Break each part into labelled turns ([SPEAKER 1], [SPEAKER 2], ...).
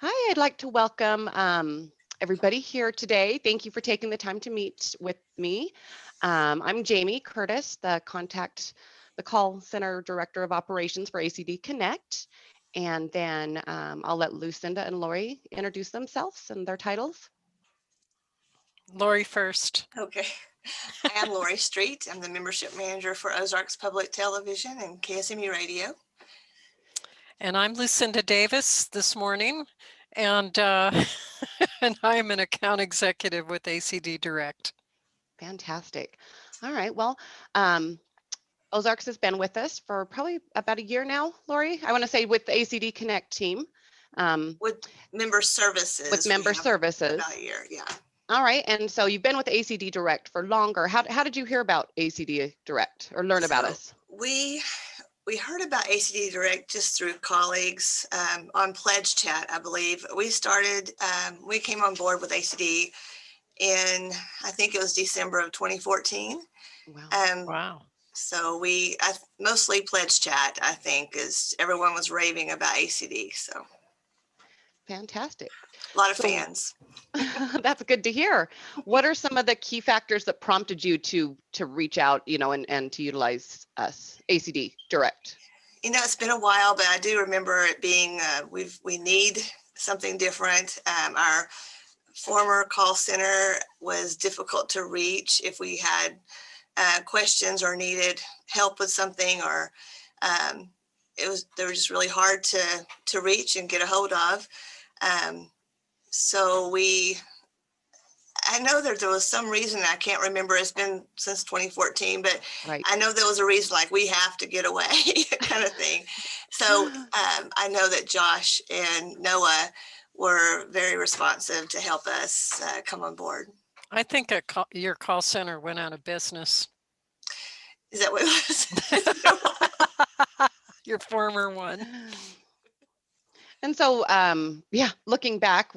[SPEAKER 1] Hi, I'd like to welcome everybody here today. Thank you for taking the time to meet with me. I'm Jamie Curtis, the call center director of operations for ACD Connect. And then I'll let Lucinda and Lori introduce themselves and their titles.
[SPEAKER 2] Lori first.
[SPEAKER 3] Okay. I am Lori Street. I'm the membership manager for Ozarks Public Television and KSMU Radio.
[SPEAKER 2] And I'm Lucinda Davis this morning, and and I'm an account executive with ACD Direct.
[SPEAKER 1] Fantastic. All right. Well, Ozarks has been with us for probably about a year now, Lori. I want to say with the ACD Connect team.
[SPEAKER 3] With member services.
[SPEAKER 1] With member services.
[SPEAKER 3] About a year, yeah.
[SPEAKER 1] All right. And so you've been with ACD Direct for longer. How did you hear about ACD Direct or learn about us?
[SPEAKER 3] We heard about ACD Direct just through colleagues on Pledge Chat, I believe. We came on board with ACD in, I think it was December of 2014.
[SPEAKER 1] Wow.
[SPEAKER 2] Wow.
[SPEAKER 3] So mostly Pledge Chat, I think, is everyone was raving about ACD. So
[SPEAKER 1] fantastic.
[SPEAKER 3] A lot of fans.
[SPEAKER 1] That's good to hear. What are some of the key factors that prompted you to reach out, and to utilize us, ACD Direct?
[SPEAKER 3] It's been a while, but I do remember it being, we need something different. Our former call center was difficult to reach if we had questions or needed help with something, or they were just really hard to reach and get a hold of. So I know that there was some reason, I can't remember, it's been since 2014, but right. I know there was a reason, like we have to get away kind of thing. So I know that Josh and Noah were very responsive to help us come on board.
[SPEAKER 2] I think your call center went out of business.
[SPEAKER 3] Is that what it
[SPEAKER 2] was? Your former one.
[SPEAKER 1] And so, looking back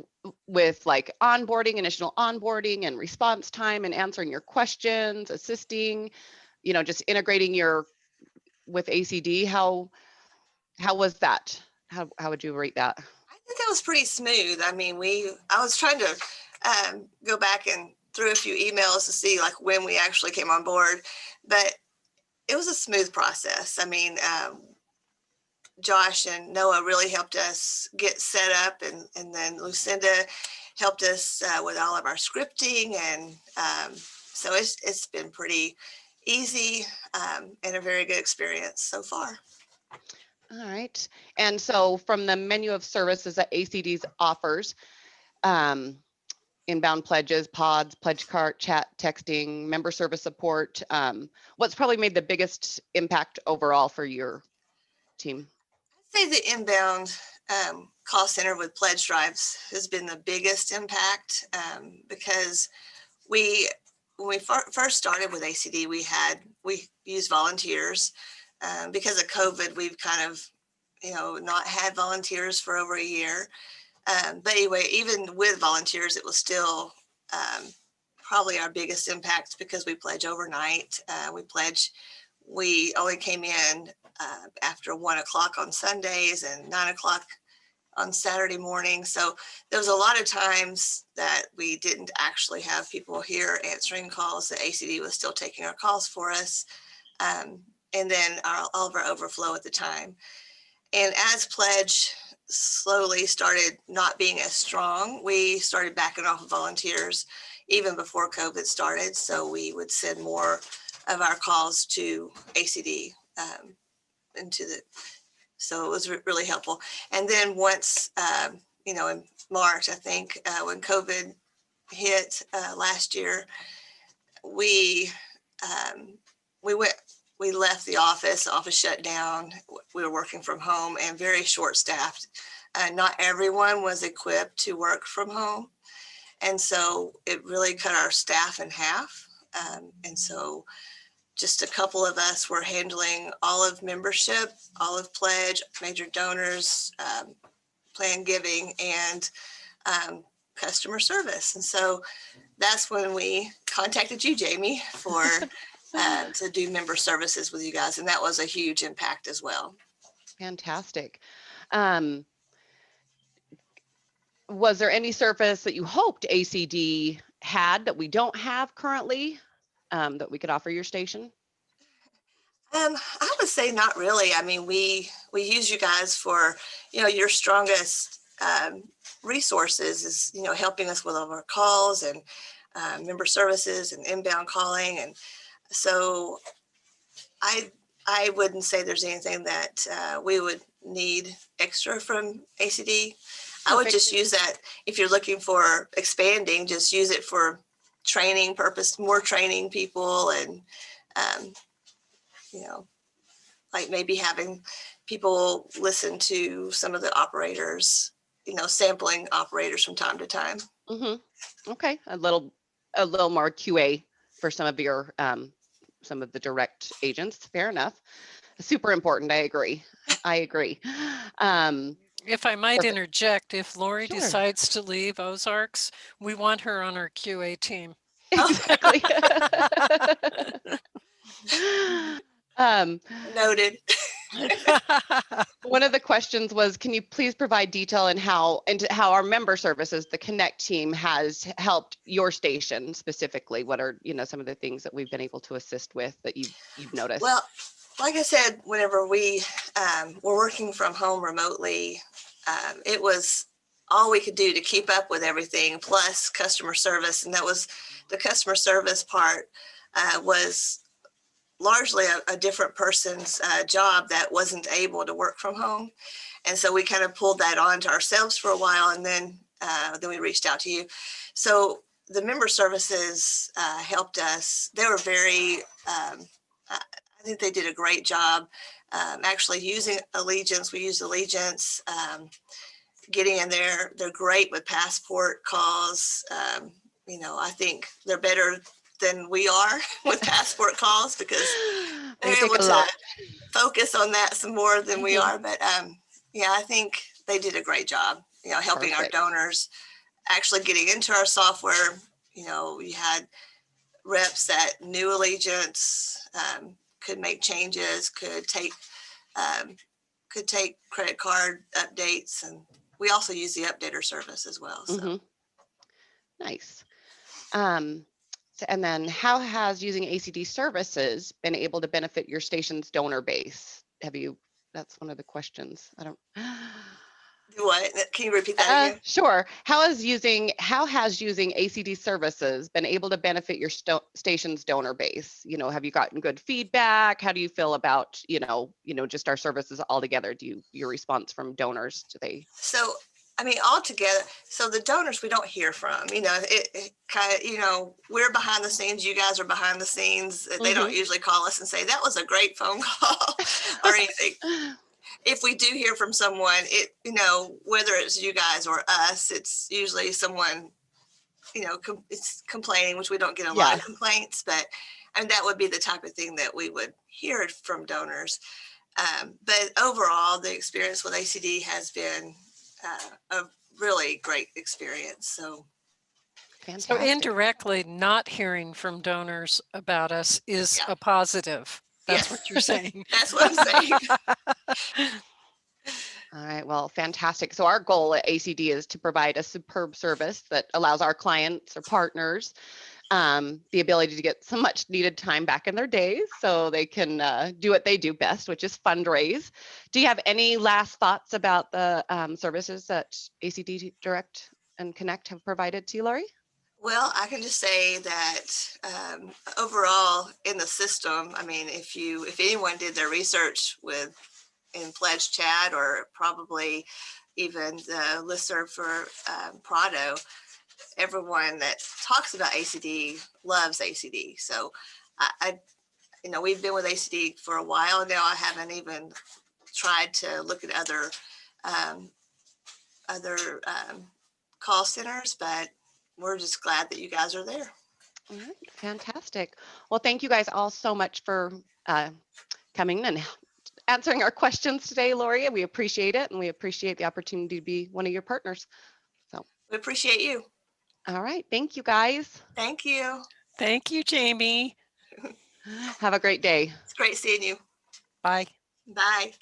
[SPEAKER 1] with like initial onboarding and response time and answering your questions, assisting, just integrating with ACD, how was that? How would you rate that?
[SPEAKER 3] I think that was pretty smooth. I mean, I was trying to go back and through a few emails to see like when we actually came on board, but it was a smooth process. I mean, Josh and Noah really helped us get set up, and then Lucinda helped us with all of our scripting, and so it's been pretty easy and a very good experience so far.
[SPEAKER 1] All right. And so from the menu of services that ACD's offers, inbound pledges, pods, pledge cart, chat, texting, member service support, what's probably made the biggest impact overall for your team?
[SPEAKER 3] I'd say the inbound call center with pledge drives has been the biggest impact because when we first started with ACD, we used volunteers. Because of COVID, we've kind of, not had volunteers for over a year. But anyway, even with volunteers, it was still probably our biggest impact because we pledge overnight. We only came in after 1 o'clock on Sundays and 9 o'clock on Saturday morning. So there was a lot of times that we didn't actually have people here answering calls. The ACD was still taking our calls for us. And then all of our overflow at the time. And as pledge slowly started not being as strong, we started backing off of volunteers even before COVID started. So we would send more of our calls to ACD so it was really helpful. And then once, in March, I think when COVID hit last year, we left the office shut down. We were working from home and very short staffed. Not everyone was equipped to work from home. And so it really cut our staff in half. And so just a couple of us were handling all of membership, all of pledge, major donors, plan giving, and customer service. And so that's when we contacted you, Jamie, to do member services with you guys. And that was a huge impact as well.
[SPEAKER 1] Fantastic. was there any service that you hoped ACD had that we don't have currently that we could offer your station?
[SPEAKER 3] I would say not really. I mean, we use you guys for, your strongest resources is, helping us with all of our calls and member services and inbound calling. And so I wouldn't say there's anything that we would need extra from ACD. I would just use that if you're looking for expanding, just use it for training purpose, more training people, and like maybe having people listen to some of the operators, sampling operators from time to time.
[SPEAKER 1] Mm-hmm. Okay, a little more QA for some of your some of the direct agents. Fair enough. Super important. I agree.
[SPEAKER 2] If I might
[SPEAKER 1] Perfect.
[SPEAKER 2] interject, if Lori
[SPEAKER 1] Sure.
[SPEAKER 2] decides to leave Ozarks, we want her on our QA team.
[SPEAKER 1] Exactly.
[SPEAKER 3] Noted.
[SPEAKER 1] One of the questions was, can you please provide detail in how our member services, the Connect team, has helped your station specifically? What are some of the things that we've been able to assist with that you've noticed?
[SPEAKER 3] Well, like I said, whenever we were working from home remotely, it was all we could do to keep up with everything, plus customer service, and that was the customer service part was largely a different person's job that wasn't able to work from home. And so we kind of pulled that on to ourselves for a while, and then we reached out to you. So the member services helped us. They were very, I think they did a great job actually using Allegiance. We used Allegiance, getting in there. They're great with passport calls. I think they're better than we are with passport calls because they're able to focus on that some more than we are. But I think they did a great job, helping
[SPEAKER 1] Perfect.
[SPEAKER 3] our donors actually getting into our software. We had reps that knew Allegiance, could make changes, could take credit card updates, and we also use the updater service as well. So.
[SPEAKER 1] Mm-hmm. Nice. And then how has using ACD services been able to benefit your station's donor base? That's one of the questions. I don't.
[SPEAKER 3] What? Can you repeat that again?
[SPEAKER 1] Sure. How has using ACD services been able to benefit your station's donor base? Have you gotten good feedback? How do you feel about, just our services altogether? Your response from donors, do they?
[SPEAKER 3] So, altogether, so the donors we don't hear from, it kind of, we're behind the scenes, you guys are behind the scenes. They don't usually call us and say, that was a great phone call or anything. If we do hear from someone, whether it's you guys or us, it's usually someone, it's complaining, which we don't get a lot of complaints, but that would be the type of thing that we would hear from donors. But overall, the experience with ACD has been a really great experience. So,
[SPEAKER 2] fantastic. So indirectly, not hearing from donors about us is a positive. That's what you're saying.
[SPEAKER 3] That's what I'm saying.
[SPEAKER 1] All right, well, fantastic. So our goal at ACD is to provide a superb service that allows our clients or partners the ability to get some much needed time back in their days so they can do what they do best, which is fundraise. Do you have any last thoughts about the services that ACD Direct and Connect have provided to you, Lori?
[SPEAKER 3] Well, I can just say that overall in the system, if anyone did their research in Pledge Chat or probably even the listserv for Prado, everyone that talks about ACD loves ACD. So we've been with ACD for a while now. I haven't even tried to look at other call centers, but we're just glad that you guys are there.
[SPEAKER 1] All right, fantastic. Well, thank you guys all so much for coming and answering our questions today, Lori. We appreciate it, and we appreciate the opportunity to be one of your partners. So
[SPEAKER 3] we appreciate you.
[SPEAKER 1] All right, thank you guys.
[SPEAKER 3] Thank you.
[SPEAKER 2] Thank you, Jamie.
[SPEAKER 1] Have a great day.
[SPEAKER 3] It's great seeing you.
[SPEAKER 2] Bye.
[SPEAKER 3] Bye.